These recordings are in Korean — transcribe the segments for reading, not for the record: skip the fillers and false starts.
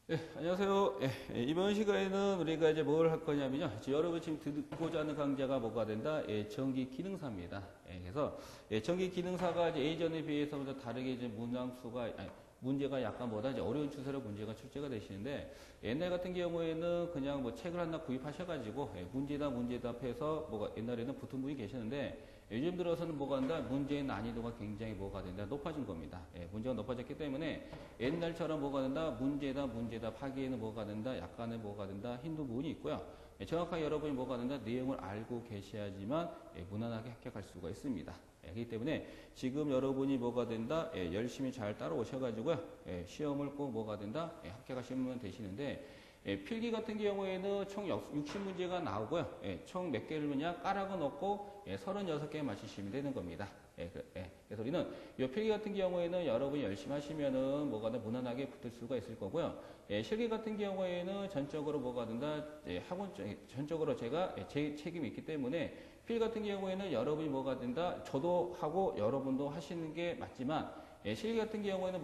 안녕하세요. 이번 시간에는 우리가 이제 뭘 할 거냐면요. 여러분 지금 듣고자 하는 강좌가 뭐가 된다? 전기 기능사입니다. 그래서 전기 기능사가 이제 예전에 비해서 좀 다르게 이제 문제가 약간 뭐다 이제 어려운 추세로 문제가 출제가 되시는데 옛날 같은 경우에는 그냥 뭐 책을 하나 구입하셔가지고 문제답해서 뭐가 옛날에는 붙은 분이 계셨는데 요즘 들어서는 뭐가 된다? 문제의 난이도가 굉장히 뭐가 된다? 높아진 겁니다. 문제가 높아졌기 때문에 옛날처럼 뭐가 된다? 문제답 하기에는 뭐가 된다? 약간의 뭐가 된다? 힘든 부분이 있고요. 정확하게 여러분이 뭐가 된다? 내용을 알고 계셔야지만 무난하게 합격할 수가 있습니다. 그렇기 때문에 지금 여러분이 뭐가 된다? 열심히 잘 따라오셔가지고요. 시험을 꼭 뭐가 된다? 합격하시면 되시는데 필기 같은 경우에는 총 60문제가 나오고요. 총 몇 개를 그냥 깔아서 넣고 36개 맞히시면 되는 겁니다. 그래서 우리는 이 필기 같은 경우에는 여러분이 열심히 하시면은 뭐가 다 무난하게 붙을 수가 있을 거고요. 실기 같은 경우에는 전적으로 뭐가 된다? 전적으로 제가 제 책임이 있기 때문에 필기 같은 경우에는 여러분이 뭐가 된다? 저도 하고 여러분도 하시는 게 맞지만 실기 같은 경우에는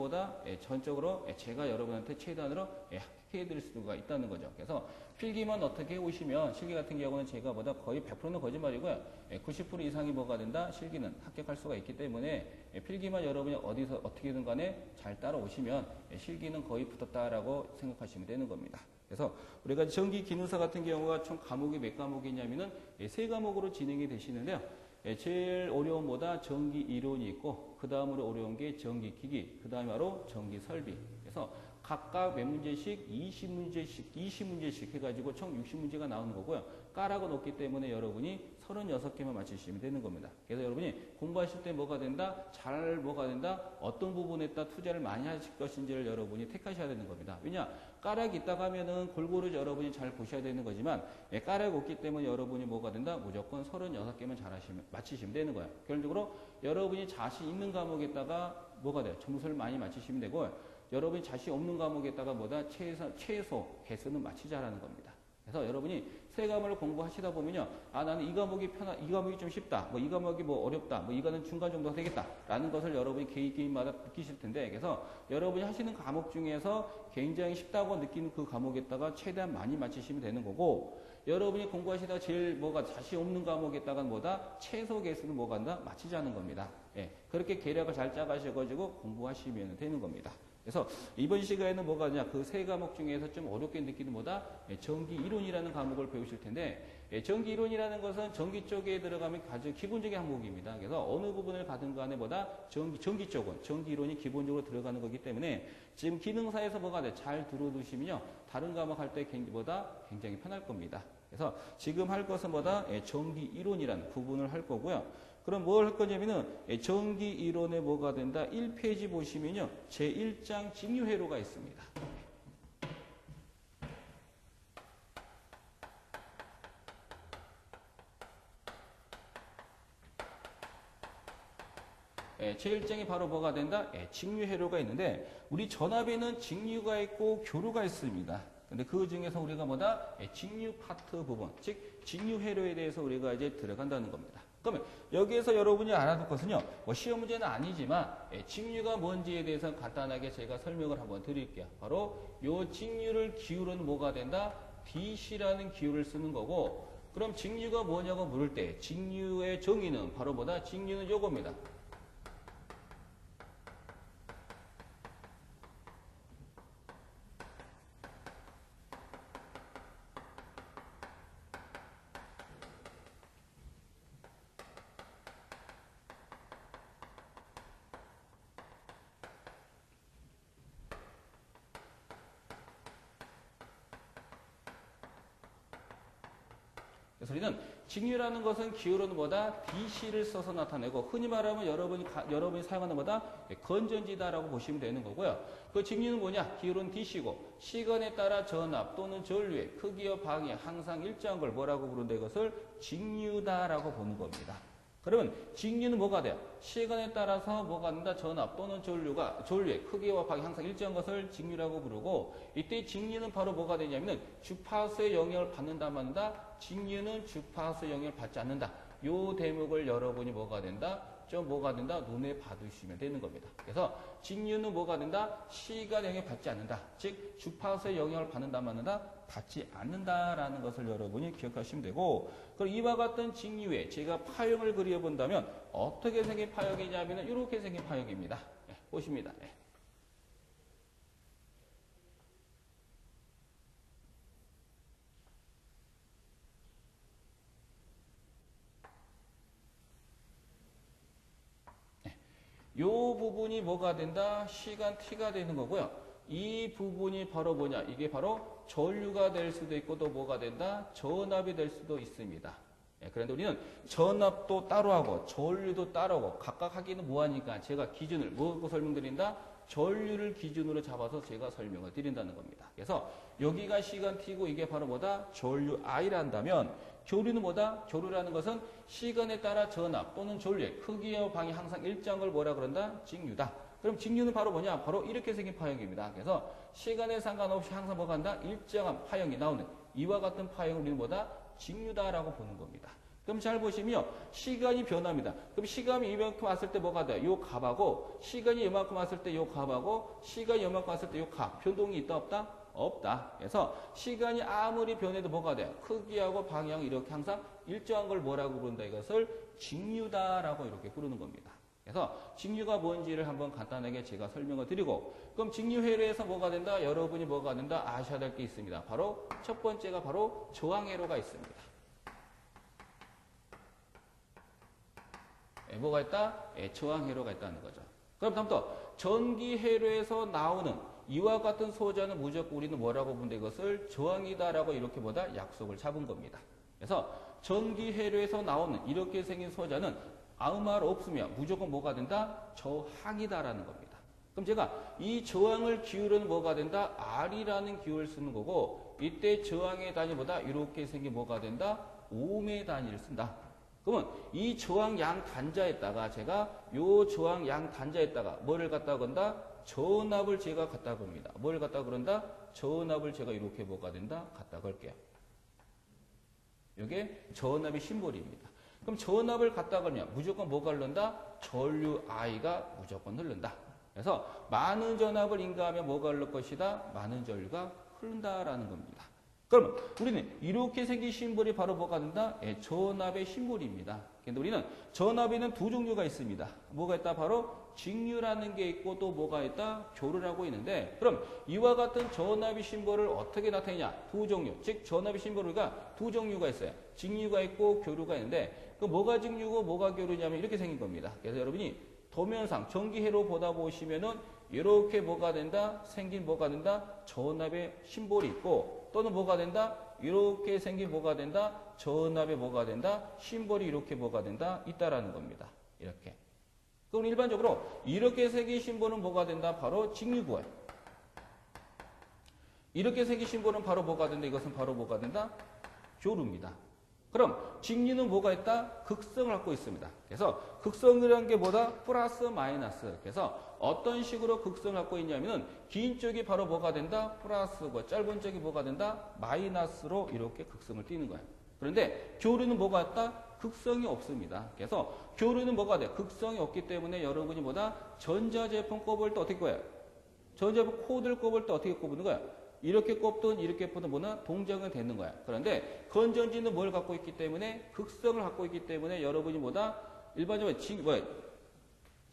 전적으로 제가 여러분한테 최대한으로 합격해 드릴 수가 있다는 거죠. 그래서 필기만 어떻게 해오시면 실기 같은 경우는 제가 거의 100%는 거짓말이고요. 90% 이상이 뭐가 된다? 실기는 합격할 수가 있기 때문에 필기만 여러분이 어디서 어떻게든 간에 잘 따라오시면 실기는 거의 붙었다라고 생각하시면 되는 겁니다. 그래서 우리가 전기 기능사 같은 경우가 총 과목이 몇 과목이냐면은 3과목으로 진행이 되시는데요. 제일 어려운 전기 이론이 있고 그 다음으로 어려운 게 전기 기기, 그 다음에 바로 전기 설비. 그래서 각각 몇 문제씩 20문제씩 해가지고 총 60문제가 나오는 거고요. 까라고 놓기 때문에 여러분이 36개만 맞추시면 되는 겁니다. 그래서 여러분이 공부하실 때 뭐가 된다? 어떤 부분에다 투자를 많이 하실 것인지를 여러분이 택하셔야 되는 겁니다. 왜냐? 까락이 있다가 하면은 골고루 여러분이 잘 보셔야 되는 거지만 까락이 없기 때문에 여러분이 뭐가 된다? 무조건 36개만 맞히시면 되는 거예요. 결론적으로 여러분이 자신 있는 과목에다가 뭐가 돼요? 점수를 많이 맞히시면 되고 여러분이 자신 없는 과목에다가 최소 개수는 맞히자라는 겁니다. 그래서 여러분이 세 과목을 공부하시다 보면요. 나는 이 과목이 이 과목이 좀 쉽다. 이 과목이 어렵다. 이거는 중간 정도가 되겠다. 라는 것을 여러분이 개인마다 느끼실 텐데, 그래서 여러분이 하시는 과목 중에서 굉장히 쉽다고 느끼는 그 과목에다가 최대한 많이 맞히시면 되는 거고, 여러분이 공부하시다가 제일 자신 없는 과목에다가 최소 개수를 맞히자는 겁니다. 그렇게 계략을 잘 짜가셔가지고 공부하시면 되는 겁니다. 그래서 이번 시간에는 그 세 과목 중에서 좀 어렵게 느끼는 전기 이론이라는 과목을 배우실 텐데 전기 이론이라는 것은 전기 쪽에 들어가면 가장 기본적인 항목입니다. 그래서 어느 부분을 가든 간에 전기 쪽은 전기 이론이 기본적으로 들어가는 거기 때문에 지금 기능사에서 잘 들어두시면요. 다른 과목 할 때 굉장히 편할 겁니다. 그래서 지금 할 것은 전기 이론이라는 부분을 할 거고요. 그럼 뭘 할 거냐면은 전기 이론에 뭐가 된다? 1페이지 보시면요. 제1장 직류회로가 있습니다. 제1장이 바로 뭐가 된다? 직류회로가 있는데 우리 전압에는 직류가 있고 교류가 있습니다. 근데 그 중에서 우리가 직류 파트 부분, 즉 직류회로에 대해서 우리가 이제 들어간다는 겁니다. 그러면 여기에서 여러분이 알아둘 것은요. 시험 문제는 아니지만 직류가 뭔지에 대해서 간단하게 제가 설명을 한번 드릴게요. 바로 요 직류를 기울은 뭐가 된다? DC라는 기호를 쓰는 거고 그럼 직류가 뭐냐고 물을 때 직류의 정의는 바로 직류는 요겁니다. 그래서 우리는 직류라는 것은 기호로는 DC를 써서 나타내고 흔히 말하면 여러분이 사용하는 건전지다라고 보시면 되는 거고요. 그 직류는 뭐냐? 기호로는 DC고 시간에 따라 전압 또는 전류의 크기와 방향이 항상 일정한 걸 뭐라고 부른다? 이것을 직류다라고 보는 겁니다. 그러면 직류는 뭐가 돼요? 시간에 따라서 뭐가 된다? 전압 또는 전류의 크기와 방향이 항상 일정한 것을 직류라고 부르고 이때 직류는 바로 뭐가 되냐면은 주파수의 영향을 받는다 만다 직류는 주파수 영향을 받지 않는다. 요 대목을 여러분이 뭐가 된다? 좀 뭐가 된다? 눈에 받으시면 되는 겁니다. 그래서 직류는 뭐가 된다? 시간 영향을 받지 않는다. 즉 주파수의 영향을 받는다 말는다? 받지 않는다라는 것을 여러분이 기억하시면 되고, 그럼 이와 같은 직류에 제가 파형을 그려본다면 어떻게 생긴 파형이냐면 이렇게 생긴 파형입니다. 네, 보십니다. 네. 요 부분이 뭐가 된다? 시간 t가 되는 거고요. 이 부분이 바로 뭐냐? 이게 바로 전류가 될 수도 있고 또 뭐가 된다? 전압이 될 수도 있습니다. 예, 그런데 우리는 전압도 따로 하고 전류도 따로 하고 각각 하기는 뭐하니까 제가 기준을 뭐고 설명드린다? 전류를 기준으로 잡아서 제가 설명을 드린다는 겁니다. 그래서 여기가 시간 t고 이게 바로 뭐다? 전류 I라 한다면 교류는 뭐다? 교류라는 것은 시간에 따라 전압 또는 전류의 크기와 방이 항상 일정한 걸 뭐라 그런다? 직류다. 그럼 직류는 바로 뭐냐? 바로 이렇게 생긴 파형입니다. 그래서 시간에 상관없이 항상 뭐가 한다? 일정한 파형이 나오는 이와 같은 파형을 우리는 뭐다? 직류다라고 보는 겁니다. 그럼 잘 보시면 시간이 변합니다. 그럼 시간이 이만큼 왔을 때 뭐가 돼요? 요 값하고 시간이 이만큼 왔을 때 요 값하고 시간이 이만큼 왔을 때 요 값. 변동이 있다 없다? 없다. 그래서 시간이 아무리 변해도 뭐가 돼요? 크기하고 방향이 이렇게 항상 일정한 걸 뭐라고 부른다? 이것을 직류다라고 이렇게 부르는 겁니다. 그래서 직류가 뭔지를 한번 간단하게 제가 설명을 드리고, 그럼 직류회로에서 뭐가 된다? 여러분이 뭐가 된다? 아셔야 될 게 있습니다. 바로 첫 번째가 바로 저항회로가 있습니다. 뭐가 있다? 저항회로가 있다는 거죠. 그럼 다음부터 전기회로에서 나오는 이와 같은 소자는 무조건 우리는 뭐라고 부른다? 이것을 저항이다라고 이렇게 보다 약속을 잡은 겁니다. 그래서 전기회로에서 나오는 이렇게 생긴 소자는 아무 말 없으면 무조건 뭐가 된다? 저항이다라는 겁니다. 그럼 제가 이 저항을 기울여는 뭐가 된다? R이라는 기호를 쓰는 거고, 이때 저항의 단위보다 이렇게 생긴 뭐가 된다? 옴의 단위를 쓴다. 그러면 이 저항 양 단자에다가 제가 요 저항 양 단자에다가 뭐를 갖다 건다? 전압을 제가 갖다 겁니다. 뭘 갖다 그런다? 전압을 제가 이렇게 뭐가 된다? 갖다 걸게요. 이게 전압의 심볼입니다. 그럼 전압을 갖다 걸면 무조건 뭐가 흐른다? 전류 I가 무조건 흐른다. 그래서 많은 전압을 인가하면 뭐가 흐를 것이다? 많은 전류가 흐른다라는 겁니다. 그럼 우리는 이렇게 생긴 심볼이 바로 뭐가 된다? 전압의 심볼입니다. 근데 우리는 전압에는 두 종류가 있습니다. 뭐가 있다? 바로 직류라는 게 있고 또 뭐가 있다? 교류라고 있는데, 그럼 이와 같은 전압의 심볼을 어떻게 나타내냐? 두 종류. 즉 전압의 심볼가 두 종류가 있어요. 직류가 있고 교류가 있는데, 그 뭐가 직류고 뭐가 교류냐면 이렇게 생긴 겁니다. 그래서 여러분이 도면상 전기회로 보다 보시면은 이렇게 뭐가 된다? 생긴 뭐가 된다? 전압의 심볼이 있고, 또는 뭐가 된다? 이렇게 생긴 뭐가 된다? 전압의 뭐가 된다? 심볼이 이렇게 뭐가 된다? 있다라는 겁니다. 이렇게. 그럼 일반적으로 이렇게 생긴 심볼은 뭐가 된다? 바로 직류고요. 이렇게 생긴 심볼은 바로 뭐가 된다? 이것은 바로 뭐가 된다? 교류입니다. 그럼 직류는 뭐가 있다? 극성을 갖고 있습니다. 그래서 극성이라는 게 뭐다? 플러스 마이너스. 그래서 어떤 식으로 극성을 갖고 있냐면은 긴 쪽이 바로 뭐가 된다? 플러스고 짧은 쪽이 뭐가 된다? 마이너스로 이렇게 극성을 띠는 거예요. 그런데 교류는 뭐가 있다? 극성이 없습니다. 그래서 교류는 뭐가 돼? 극성이 없기 때문에 여러분이 뭐다? 전자제품 꼽을 때 어떻게 꼽아요? 전자제품 코드를 꼽을 때 어떻게 꼽는 거야? 이렇게 꼽든 이렇게 꼽든 뭐나 동작은 되는 거야. 그런데 건전지는 뭘 갖고 있기 때문에 극성을 갖고 있기 때문에 여러분이 뭐다? 일반적으로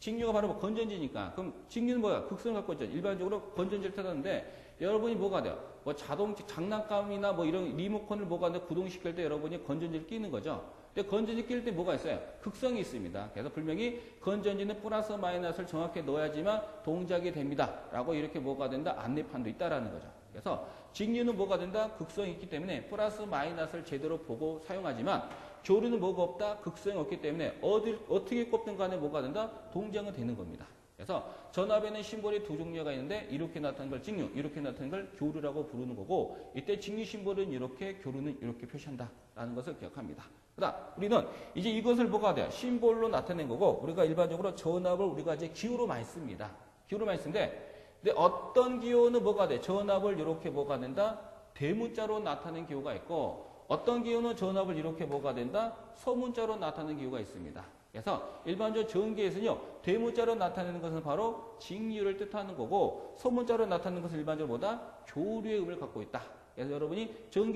직류가 바로 건전지니까. 그럼 직류는 뭐야? 극성을 갖고 있죠. 일반적으로 건전지를 타는데 여러분이 뭐가 돼요? 뭐 자동차 장난감이나 뭐 이런 리모컨을 뭐가 돼? 구동시킬 때 여러분이 건전지를 끼는 거죠. 근데 건전지 낄 때 뭐가 있어요? 극성이 있습니다. 그래서 분명히 건전지는 플러스 마이너스를 정확히 넣어야지만 동작이 됩니다. 라고 이렇게 뭐가 된다? 안내판도 있다라는 거죠. 그래서 직류는 뭐가 된다? 극성이 있기 때문에 플러스 마이너스를 제대로 보고 사용하지만 교류는 뭐가 없다? 극성이 없기 때문에 어떻게 꼽든 간에 뭐가 된다? 동작은 되는 겁니다. 그래서 전압에는 심볼이 두 종류가 있는데 이렇게 나타나는 걸 직류, 이렇게 나타나는 걸 교류라고 부르는 거고, 이때 직류 심볼은 이렇게, 교류는 이렇게 표시한다라는 것을 기억합니다. 그다음 우리는 이제 이것을 뭐가 돼요? 심볼로 나타낸 거고, 우리가 일반적으로 전압을 우리가 이제 기호로 많이 씁니다. 기호로 많이 쓰는데, 근데 어떤 기호는 뭐가 돼? 전압을 이렇게 뭐가 된다? 대문자로 나타낸 기호가 있고, 어떤 기호는 전압을 이렇게 뭐가 된다? 소문자로 나타내는 기호가 있습니다. 그래서 일반적으로 전개에서는요, 대문자로 나타내는 것은 바로 직류를 뜻하는 거고, 소문자로 나타내는 것은 일반적으로 뭐다? 조류의 의미를 갖고 있다. 그래서 여러분이 전개